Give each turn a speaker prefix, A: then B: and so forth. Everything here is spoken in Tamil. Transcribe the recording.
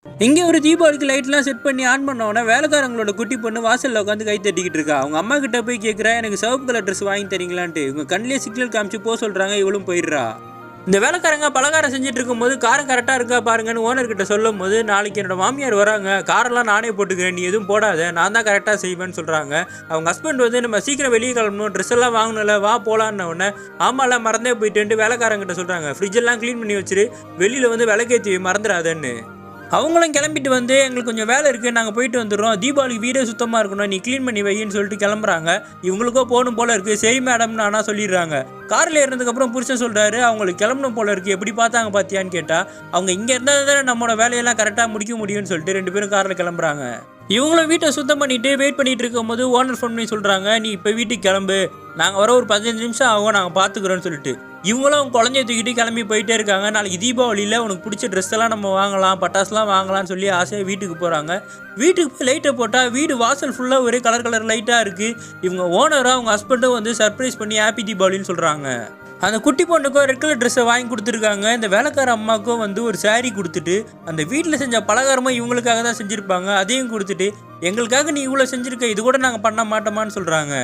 A: இங்கே ஒரு தீபாவளிக்கு லைட்லாம் செட் பண்ணி ஆன் பண்ணோன்னே வேலைக்காரங்களோட குட்டி பொண்ணு வாசலில் உட்காந்து கை தட்டிக்கிட்டு இருக்கா. அவங்க அம்மா கிட்ட போய் கேட்குறா, எனக்கு சிவப்பு கலர் ட்ரெஸ் வாங்கி தரீங்களான்ட்டு. இவங்க கண்ணிலே சிக்னல் காமிச்சு போக சொல்கிறாங்க. இவளும் போயிடுறா. இந்த வேலைக்காரங்க பலகாரம் செஞ்சுட்டு இருக்கும்போது காரம் கரெக்டாக இருக்கா பாருங்கன்னு ஓனர்கிட்ட சொல்லும் போது, நாளைக்கு என்னோட மாமியார் வராங்க, காரெல்லாம் நானே போட்டுக்கிறேன், நீ எதுவும் போடாத, நான் தான் கரெக்டாக செய்வேன்னு சொல்கிறாங்க. அவங்க ஹஸ்பண்ட் வந்து நம்ம சீக்கிரம் வெளியே கிளம்பணும், ட்ரெஸ் எல்லாம் வாங்கணும்ல, வா போகலான்னு உடனே ஆமாலாம் மறந்தே போயிட்டு வேலைக்காரங்கிட்ட சொல்கிறாங்க, ஃப்ரிட்ஜெல்லாம் க்ளீன் பண்ணி வச்சுரு, வெளியில் வந்து விளக்கேற்றி மறந்துடாதன்னு. அவங்களும் கிளம்பிட்டு வந்து, எங்களுக்கு கொஞ்சம் வேலை இருக்குது, நாங்கள் போயிட்டு வந்துடுறோம், தீபாவளிக்கு வீடே சுத்தமாக இருக்கணும், நீ க்ளீன் பண்ணி வையின்னு சொல்லிட்டு கிளம்புறாங்க. இவங்களுக்கோ போகணும் போல இருக்குது. சரி மேடம்னு ஆனால் சொல்லிடுறாங்க. காரில் ஏறினதுக்கப்புறம் புருஷன் சொல்கிறாரு, அவங்களுக்கு கிளம்பணும் போல இருக்குது, எப்படி பார்த்தாங்க பார்த்தியான்னு கேட்டால், அவங்க இங்கே இருந்தால் தானே நம்மளோட வேலையெல்லாம் கரெக்டாக முடிக்க முடியும்னு சொல்லிட்டு 2 பேரும் காரில் கிளம்புறாங்க. இவங்களும் வீட்டை சுத்தம் பண்ணிட்டு வெயிட் பண்ணிட்டு இருக்கும்போது ஓனர் ஃபோன் பண்ணி சொல்கிறாங்க, நீ இப்போ வீட்டுக்கு கிளம்பு, நாங்கள் வர ஒரு 15 நிமிஷம் ஆகும், நாங்கள் பார்த்துக்குறோன்னு சொல்லிட்டு. இவங்களும் குழந்தைய தூக்கிட்டு கிளம்பி போயிட்டே இருக்காங்க. நாளைக்கு தீபாவளியில் உனக்கு பிடிச்ச ட்ரெஸ் எல்லாம் நம்ம வாங்கலாம், பட்டாசுலாம் வாங்கலாம்னு சொல்லி ஆசையாக வீட்டுக்கு போகிறாங்க. வீட்டுக்கு போய் லைட்டை போட்டால் வீடு வாசல் ஃபுல்லாக ஒரே கலர் லைட்டாக இருக்குது. இவங்க ஓனராக அவங்க ஹஸ்பண்டும் வந்து சர்ப்ரைஸ் பண்ணி ஹாப்பி தீபாவளின்னு சொல்கிறாங்க. அந்த குட்டி பொண்ணுக்கும் ரெட் கலர் ட்ரெஸ்ஸை வாங்கி கொடுத்துருக்காங்க. இந்த வேலைக்கார அம்மாவுக்கும் வந்து ஒரு சாரீ கொடுத்துட்டு, அந்த வீட்டில் செஞ்ச பலகாரமும் இவங்களுக்காக தான் செஞ்சுருப்பாங்க, அதையும் கொடுத்துட்டு, எங்களுக்காக நீ இவ்வளோ செஞ்சுருக்க, இது கூட நாங்கள் பண்ண மாட்டோமான்னு சொல்கிறாங்க.